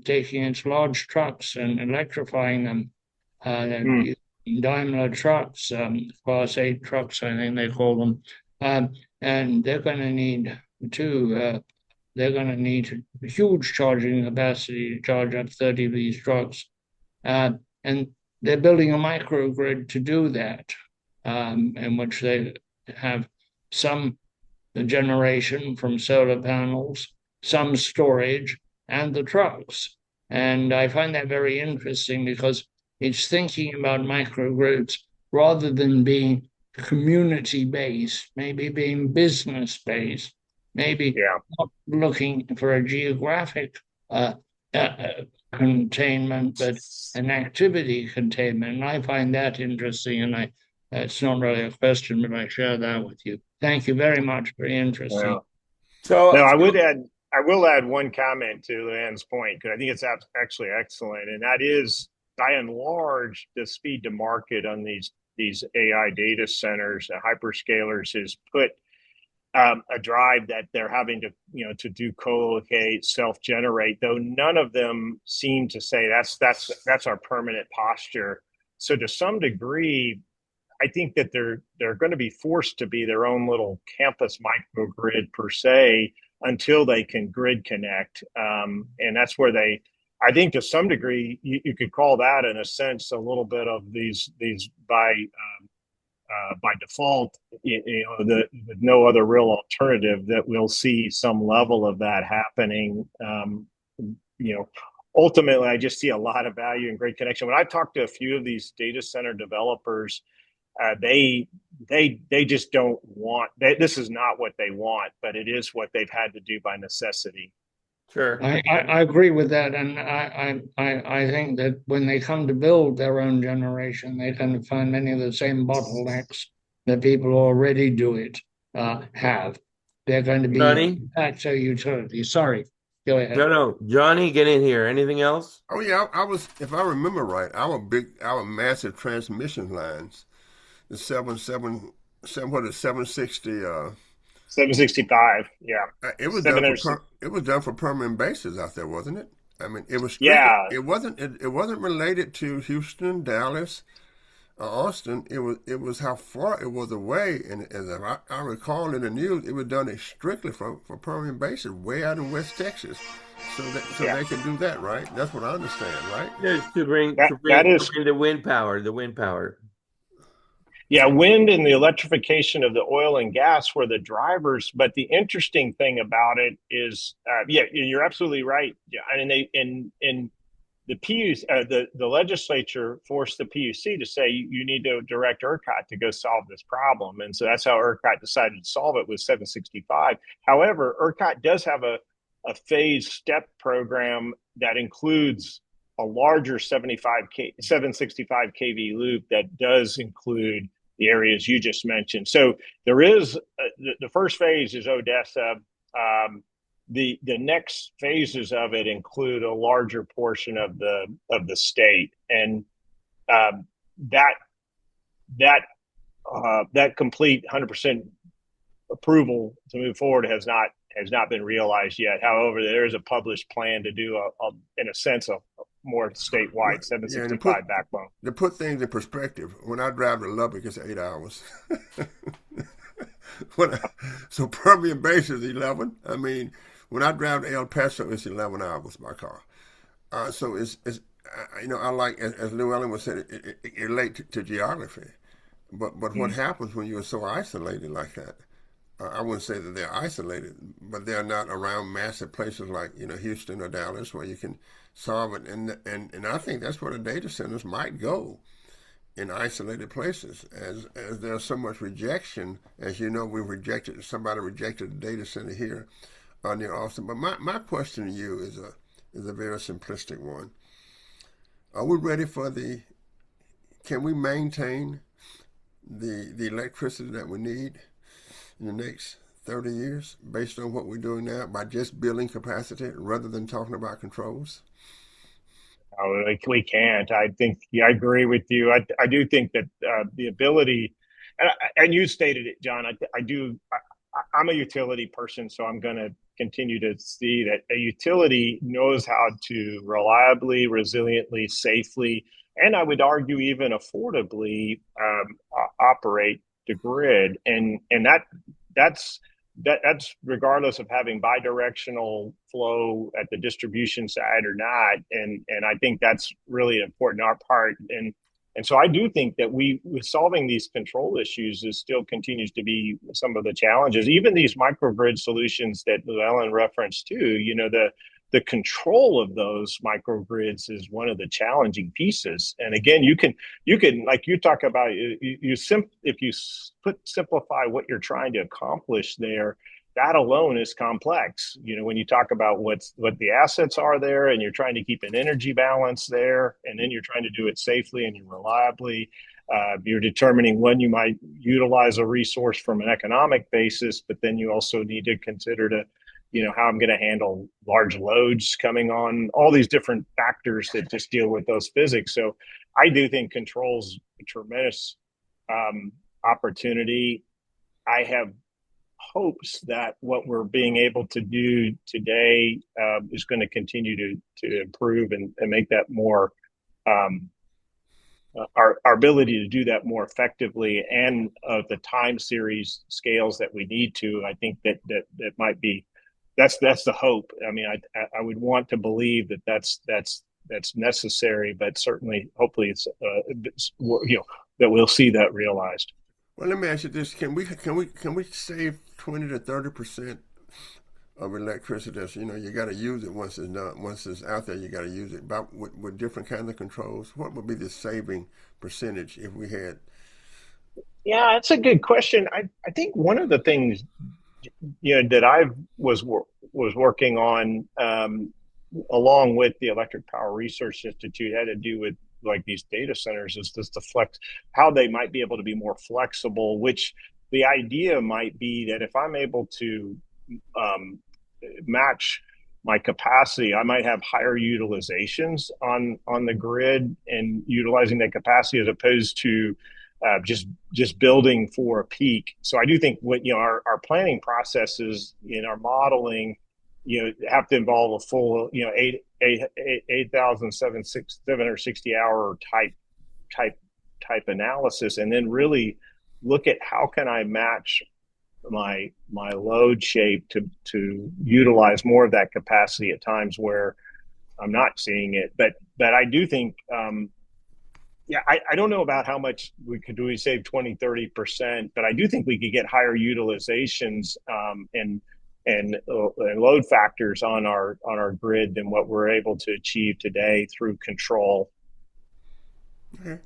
taking its large trucks and electrifying them. Mm, Daimler trucks, Class 8 trucks, I think they call them. And they're going to need huge charging capacity to charge up 30 of these trucks. And they're building a microgrid to do that, in which they have some generation from solar panels, some storage, and the trucks. And I find that very interesting because it's thinking about microgrids rather than being community based, maybe being business based, maybe yeah. not looking for a geographic containment, but an activity containment. And I find that interesting. And it's not really a question, but I share that with you. Thank you very much. Very interesting. Well, no, So, I will add one comment to Luann's point, because I think it's actually excellent, and that is, by and large, the speed to market on these AI data centers, hyperscalers, has put a drive that they're having to do co-locate, self-generate, though none of them seem to say that's our permanent posture. So to some degree, I think that they're going to be forced to be their own little campus microgrid per se, until they can grid connect, and that's where I think, to some degree, you could call that, in a sense, a little bit of these by default, with no other real alternative, that we'll see some level of that happening. You know, Ultimately, I just see a lot of value in grid connection. When I've talked to a few of these data center developers, they just don't want. This is not what they want, but it is what they've had to do by necessity. sure. I agree with that, and I think that when they come to build their own generation, they tend to find many of the same bottlenecks that people who already do it have. They're going to be Johnny? taxer utilities. Sorry, go No, ahead. no. Johnny, get in here. Anything else? Oh yeah, I was, if I remember right, our massive transmission lines, the what is 760. 765, yeah, It was done 700. it was done for permanent bases out there, wasn't it? I mean, it was strictly. Yeah, It wasn't related to Houston, Dallas, Austin. It was how far it was away, and as I recall in the news, it was done strictly for permanent bases way out in West Texas, so yeah. they could do that, right? That's what I understand, right? Yes, to bring That to that bring to is bring the wind power, the wind power. Yeah, wind and the electrification of the oil and gas were the drivers. But the interesting thing about it is, yeah, you're absolutely right. Yeah, and the PUC, the legislature forced the PUC to say you need to direct ERCOT to go solve this problem, and so that's how ERCOT decided to solve it with 765. However, ERCOT does have a phased step program that includes a larger 765 kV loop that does include the areas you just mentioned. So there is the first phase is Odessa. The next phases of it include a larger portion of the state, and um, that that complete 100% approval to move forward has not been realized yet. However, there is a published plan to do in a sense, a more Well, statewide yeah, and 765 backbone. to put things in perspective, when I drive to Lubbock, it's 8 hours. when I, so Permian Basin is 11. I mean, when I drive to El Paso, it's 11 hours by car. So it's I like as Llewellyn was saying, it relate to geography. But what happens when you're so isolated like that? I wouldn't say that they're isolated, but they're not around massive places like Houston or Dallas where you can solve it. And I think that's where the data centers might go, in isolated places, as there's so much rejection. As you know, somebody rejected a data center here near Austin. But my question to you is a very simplistic one. Are we ready for can we maintain the electricity that we need in the next 30 years based on what we're doing now by just building capacity rather than talking about controls? No, like we can't. I think, yeah, I agree with you. I do think that the ability, and you stated it, John. I do. I'm a utility person, so I'm going to continue to see that a utility knows how to reliably, resiliently, safely, and I would argue even affordably operate the grid, and that's that's regardless of having bidirectional flow at the distribution side or not. And I think that's really important on our part. And so I do think that we, with solving these control issues, is still continues to be some of the challenges. Even these microgrid solutions that Ellen referenced too, the control of those microgrids is one of the challenging pieces. And again, you can like you talk about, if you simplify what you're trying to accomplish there, that alone is complex. When you talk about what the assets are there, and you're trying to keep an energy balance there, and then you're trying to do it safely and reliably. You're determining when you might utilize a resource from an economic basis, but then you also need to consider how I'm going to handle large loads coming on, all these different factors that just deal with those physics. So I do think controls a tremendous opportunity. I have hopes that what we're being able to do today is going to continue to improve and make that more our ability to do that more effectively, and of the time series scales that we need to. I think that might be that's the hope. I mean, I would want to believe that that's necessary, but certainly, hopefully, it's that we'll see that realized. Well, let me ask you this: can we save 20 to 30% of electricity? That's, you got to use it once it's done. Once it's out there, you got to use it. But with different kinds of controls, what would be the saving percentage if we had? Yeah, that's a good question. I think one of the things that I was working on, along with the Electric Power Research Institute, had to do with like these data centers, is just the flex, how they might be able to be more flexible. Which the idea might be that if I'm able to match my capacity, I might have higher utilizations on the grid and utilizing that capacity, as opposed to just building for a peak. So I do think what our planning processes in our modeling have to involve a full 8,760 hour type analysis, and then really look at how can I match my load shape to utilize more of that capacity at times where I'm not seeing it. But I do think yeah, I don't know about how much we save 20-30%, but I do think we could get higher utilizations and load factors on our grid than what we're able to achieve today through control. Okay.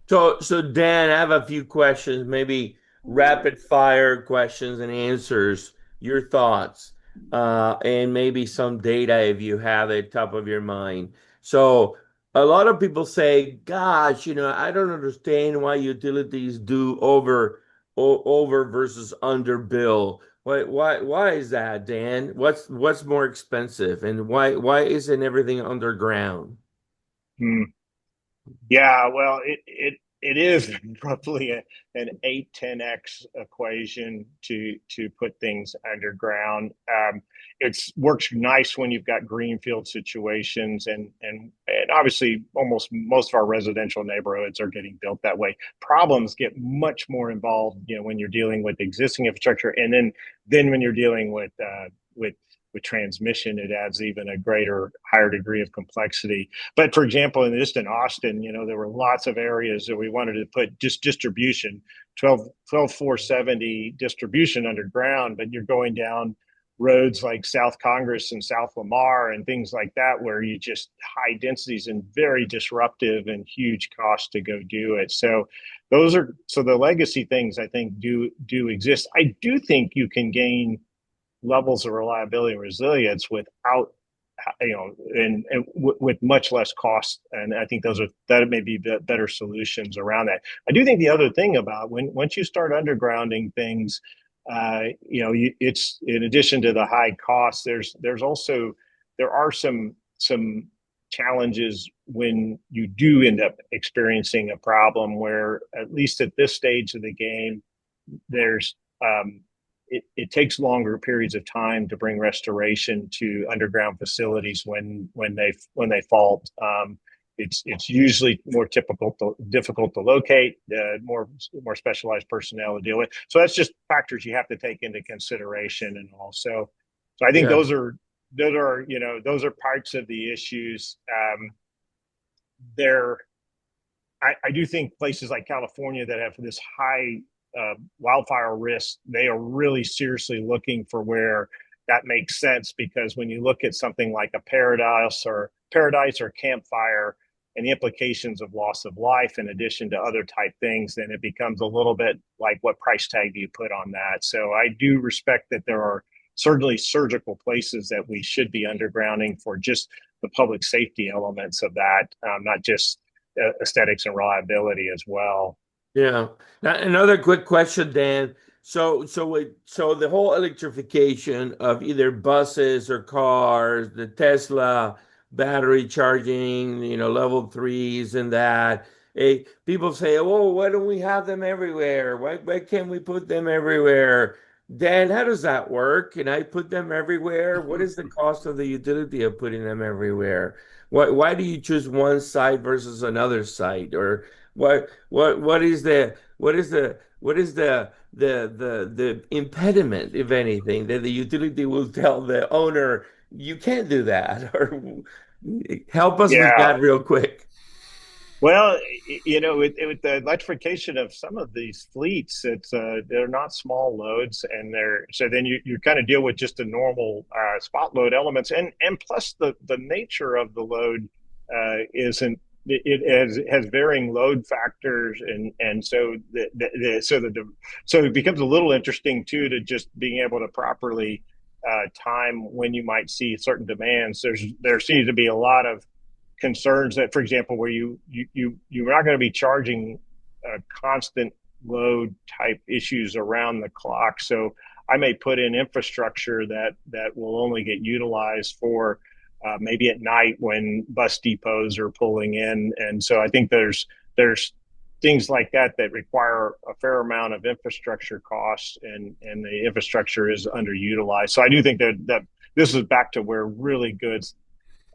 So Dan, I have a few questions, maybe rapid fire questions and answers, your thoughts, and maybe some data if you have it top of your mind. So a lot of people say, "Gosh, I don't understand why utilities do over versus under bill. Why is that, Dan? What's more expensive, and why isn't everything underground?" Hmm. Yeah, well, it is roughly an 8-10x equation to put things underground. It's works nice when you've got greenfield situations, and obviously almost most of our residential neighborhoods are getting built that way. Problems get much more involved, when you're dealing with existing infrastructure, and then when you're dealing with transmission, it adds even a higher degree of complexity. But for example, in Austin, there were lots of areas that we wanted to put just distribution, 470 distribution underground, but you're going down roads like South Congress and South Lamar and things like that, where you just high densities and very disruptive and huge cost to go do it. So the legacy things I think do exist. I do think you can gain levels of reliability and resilience without with much less cost, and I think that may be better solutions around that. I do think the other thing about once you start undergrounding things, it's in addition to the high cost, there are some challenges when you do end up experiencing a problem where, at least at this stage of the game, there's it takes longer periods of time to bring restoration to underground facilities when they fault. It's usually more difficult to locate, more specialized personnel to deal with. So that's just factors you have to take into consideration, and also, so I think Yeah. those are parts of the issues. There, I do think places like California that have this high wildfire risk, they are really seriously looking for where that makes sense, because when you look at something like a paradise or campfire and the implications of loss of life in addition to other type things, then it becomes a little bit like, what price tag do you put on that? So I do respect that there are certainly surgical places that we should be undergrounding for just the public safety elements of that, not just aesthetics and reliability as well. Yeah. Now, another quick question, Dan. So the whole electrification of either buses or cars, the Tesla battery charging, level threes and that. People say, "Oh, why don't we have them everywhere? Why can't we put them everywhere?" Dan, how does that work? Can I put them everywhere? What is the cost of the utility of putting them everywhere? Why do you choose one site versus another site? Or what is the impediment, if anything, that the utility will tell the owner you can't do that? Or help us with Yeah, that real quick. well, with the electrification of some of these fleets, they're not small loads, and then you kind of deal with just the normal spot load elements, and plus the nature of the load isn't has varying load factors, and so so it becomes a little interesting too, to just being able to properly time when you might see certain demands. There seems to be a lot of concerns that, for example, where you're not going to be charging constant load type issues around the clock. So I may put in infrastructure that will only get utilized for maybe at night when bus depots are pulling in, and so I think there's things like that require a fair amount of infrastructure costs, and the infrastructure is underutilized. So I do think that this is back to where really good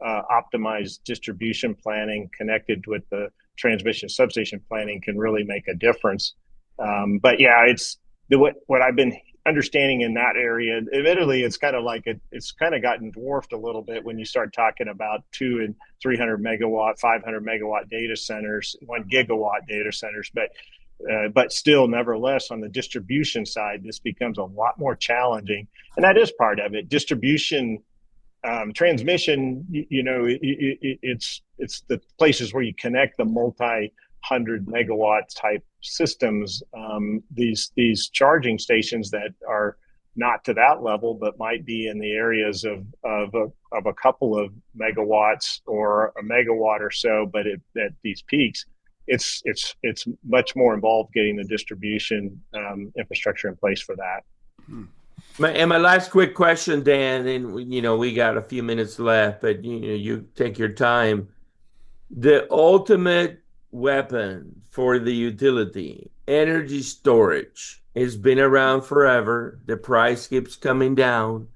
optimized distribution planning connected with the transmission substation planning can really make a difference. But yeah, it's what I've been understanding in that area. Admittedly, it's kind of like it's kind of gotten dwarfed a little bit when you start talking about 200 and 300 megawatt, 500 megawatt data centers, 1 gigawatt data centers, but still, nevertheless, on the distribution side, this becomes a lot more challenging, and that is part of it. Distribution, transmission, it's the places where you connect the multi-hundred megawatt type systems. These charging stations that are not to that level, but might be in the areas of a couple of megawatts or a megawatt or so. But at these peaks, it's much more involved getting the distribution infrastructure in place for that. My last quick question, Dan, and we got a few minutes left, but you take your time. The ultimate weapon for the utility, energy storage, has been around forever. The price keeps coming down.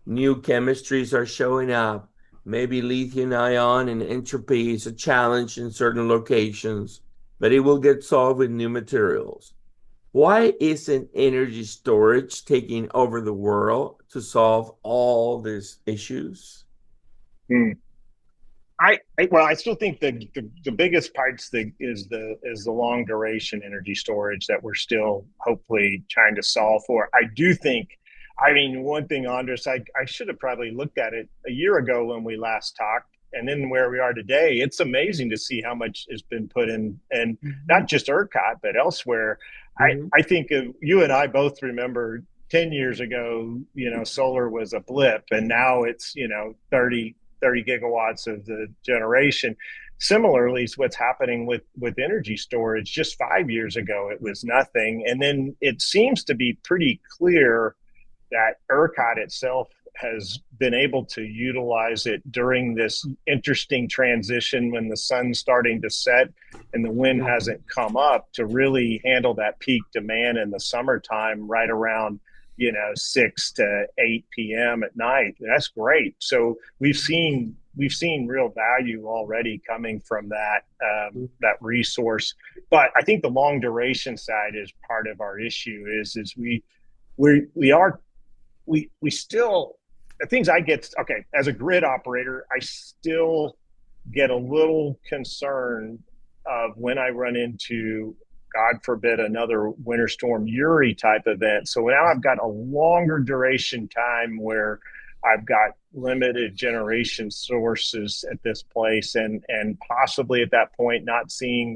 New chemistries are showing up. Maybe lithium ion and entropy is a challenge in certain locations, but it will get solved with new materials. Why isn't energy storage taking over the world to solve all these issues? Hmm. Well, I still think the biggest parts is the long duration energy storage that we're still hopefully trying to solve for. I do think, I mean, one thing, Andres, I should have probably looked at it a year ago when we last talked, and then where we are today. It's amazing to see how much has been put in, and not just ERCOT but elsewhere. Mm-hmm. I think you and I both remember 10 years ago, solar was a blip, and now it's 30 gigawatts of the generation. Similarly, is what's happening with energy storage. Just 5 years ago, it was nothing. And then it seems to be pretty clear that ERCOT itself has been able to utilize it during this interesting transition when the sun's starting to set and the wind hasn't come up, to really handle that peak demand in the summertime right around 6 to 8 p.m. at night. That's great. So we've seen real value already coming from that resource. But I think the long duration side is part of our issue. Is we still, the things I get, okay, as a grid operator, I still get a little concerned of when I run into, God forbid, another Winter Storm Uri type event. So now I've got a longer duration time where I've got limited generation sources at this place, and possibly at that point not seeing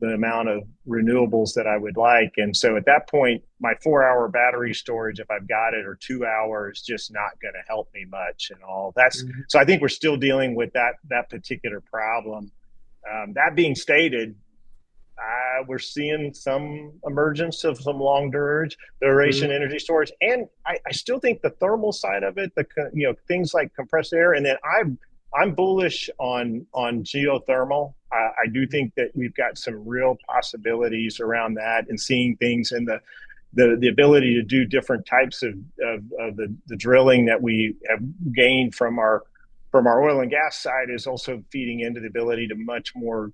the amount of renewables that I would like. And so at that point, my 4 hour battery storage, if I've got it, or 2 hours, just not going to help me much and all. So I think we're still dealing with that particular problem. That being stated, we're seeing some emergence of some long duration energy storage, and I still think the thermal side of it, things like compressed air, and then I'm bullish on geothermal. I do think that we've got some real possibilities around that, and seeing things in the ability to do different types of the drilling that we have gained from our oil and gas side is also feeding into the ability to much more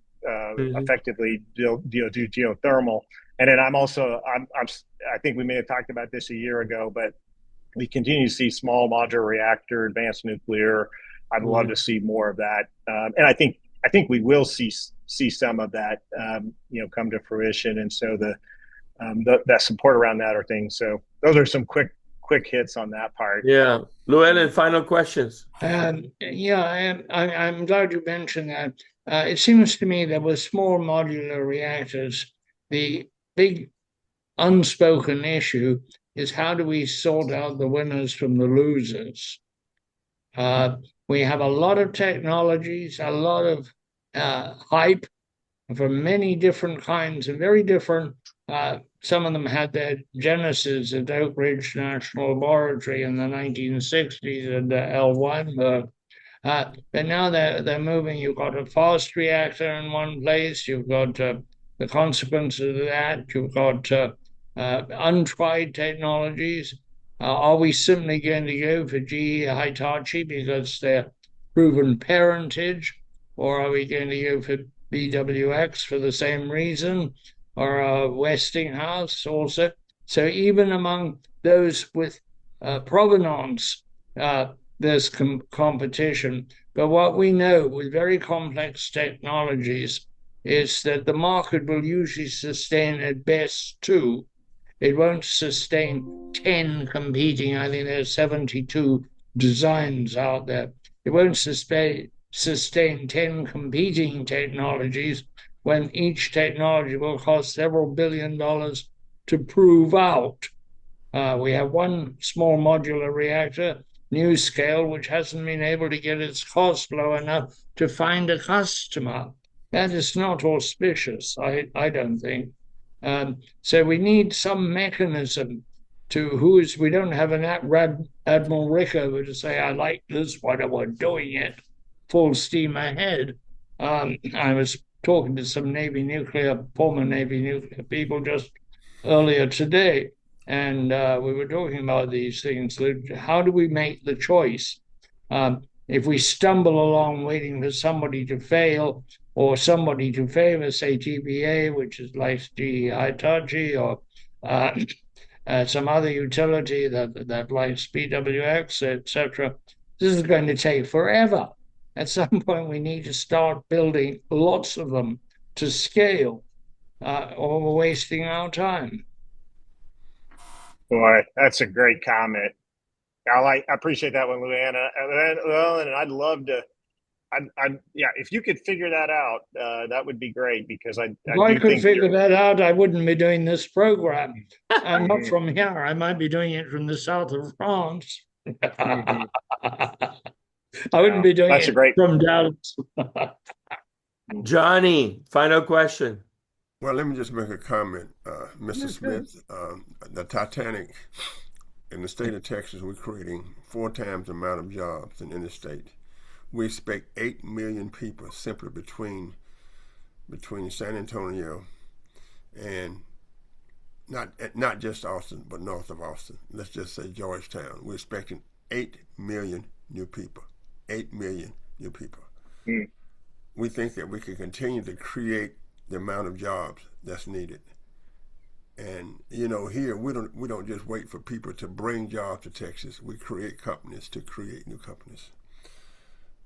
effectively do geothermal. And then I think we may have talked about this a year ago, but we continue to see small modular reactor, advanced nuclear. I'd love to see more of that, and I think we will see some of that come to fruition. And so that support around that are things. So those are some quick hits on that part. Yeah, Llewellyn, final questions. Yeah, I'm glad you mentioned that. It seems to me that with small modular reactors, the big unspoken issue is how do we sort out the winners from the losers? We have a lot of technologies, a lot of hype from many different kinds and very different. Some of them had their genesis at Oak Ridge National Laboratory in the 1960s and L1. But now they're moving. You've got a fast reactor in one place. You've got the consequences of that. You've got untried technologies. Are we simply going to go for GE Hitachi because they're proven parentage, or are we going to go for BWX for the same reason, or Westinghouse also? So even among those with provenance, there's competition. But what we know with very complex technologies is that the market will usually sustain at best two. It won't sustain 10 competing. I think there's 72 designs out there. It won't sustain 10 competing technologies when each technology will cost several $billions to prove out. We have one small modular reactor, new scale, which hasn't been able to get its cost low enough to find a customer. That is not auspicious, I don't think. So we need some mechanism we don't have an Admiral Rickover to say, I like this, why are we doing it? Full steam ahead. I was talking to some former Navy nuclear people just earlier today, and we were talking about these things. How do we make the choice? If we stumble along waiting for somebody to fail or somebody to favor, say TBA, which is like GE Hitachi, or some other utility that likes BWX, etc., this is going to take forever. At some point, we need to start building lots of them to scale, or we're wasting our time. Boy, that's a great comment. I appreciate that one, Luana. Well, and I'd love to. Yeah, if you could figure that out, that would be great because I If I do could think figure that out, I wouldn't be doing this program. I'm not Mhm. from here. I might be doing it from the south of France. Mhm. I wouldn't be doing That's a it great. from Dallas. Johnny, final question. Well, let me just make a comment, Mr. Yes, sir. Smith. The Titanic in the state of Texas, we're creating 4 times the amount of jobs in the state. We expect 8 million people simply between San Antonio and not just Austin, but north of Austin. Let's just say Georgetown. We're expecting 8 million new people. 8 million new people. Mm. We think that we can continue to create the amount of jobs that's needed. And here we don't just wait for people to bring jobs to Texas. We create companies to create new companies.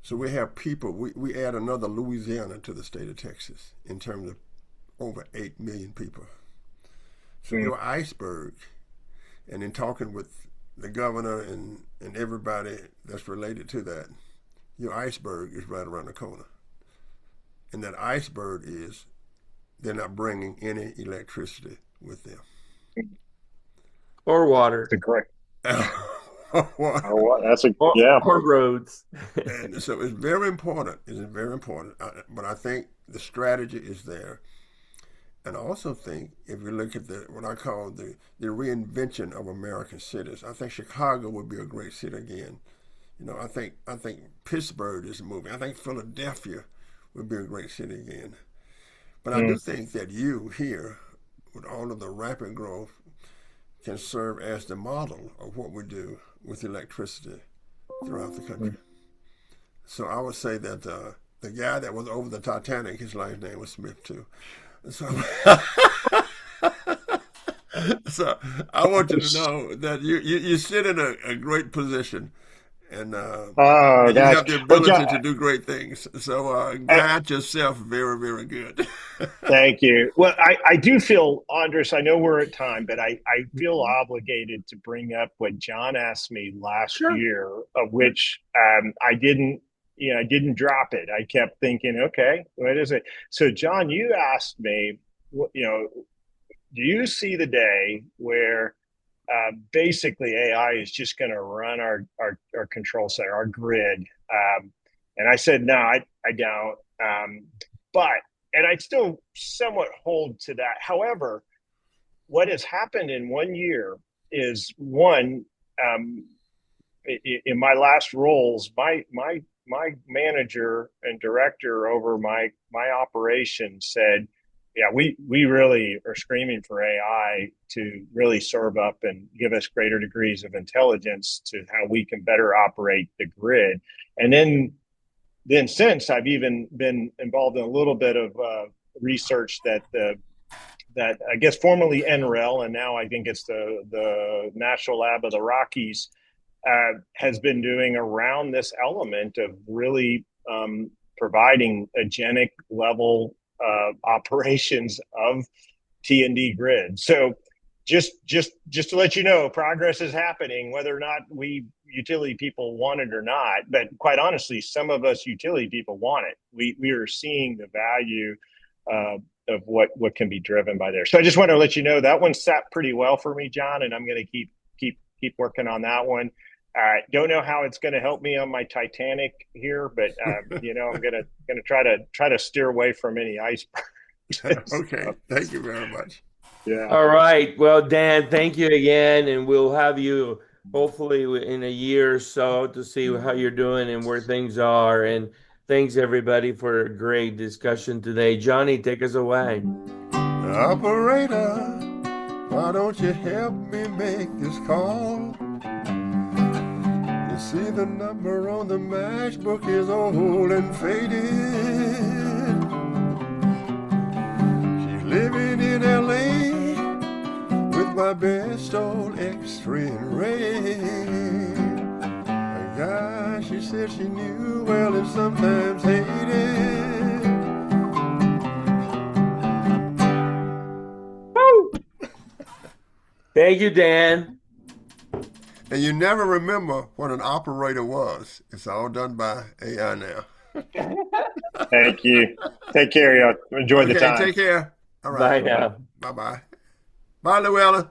So we have people. We add another Louisiana to the state of Texas in terms of over 8 million people. So your iceberg, and in talking with the governor and everybody that's related to that, your iceberg is right around the corner. And that iceberg is they're not bringing any electricity with them. Or water. That's a great. Well, That's a yeah. Or roads. and so it's very important. It's very important. But I think the strategy is there. And I also think if you look at what I call the reinvention of American cities, I think Chicago would be a great city again. I think Pittsburgh is moving. I think Philadelphia would be a great city again. But I do think that you here, with all of the rapid growth, can serve as the model of what we do with electricity throughout the country. So I would say that the guy that was over the Titanic, his last name was Smith too. So, so I want you to know that you sit in a great position, and Oh, you that's have the well, ability to do great things. So guide yourself very, very good. thank you. Well, I do feel, Andres, I know we're at time, but I feel obligated to bring up what John asked me last Sure. year, of which I didn't drop it. I kept thinking, okay, what is it? So, John, you asked me, do you see the day where basically AI is just going to run our control center, our grid? And I said, no, I don't. But and I still somewhat hold to that. However, what has happened in 1 year is one, in my last roles, my manager and director over my operation said, yeah, we really are screaming for AI to really serve up and give us greater degrees of intelligence to how we can better operate the grid. And then since I've even been involved in a little bit of research that I guess formerly NREL, and now I think it's the National Lab of the Rockies, has been doing around this element of really providing agenic level operations of T&D grid. So just to let you know, progress is happening, whether or not we utility people want it or not. But quite honestly, some of us utility people want it. We are seeing the value of what can be driven by there. So I just want to let you know that one sat pretty well for me, John, and I'm going to keep keep working on that one. Don't know how it's going to help me on my Titanic here, but I'm gonna try to steer away from any icebergs. Okay. Thank you very much. Yeah. All right. Well, Dan, thank you again, and we'll have you hopefully in a year or so to see how you're doing and where things are. And thanks everybody for a great discussion today. Johnny, take us away. Operator, why don't you help me make this call? You see the number on the matchbook is old and faded. She's living in LA with my best old X-ray and Ray. A guy she said she knew well and sometimes hated. Thank you, Dan. And you never remember what an operator was. It's all done by AI now. Thank you. Take care, y'all. Enjoy the time. Take care. All Bye right. now. Bye-bye. Bye, Llewellyn.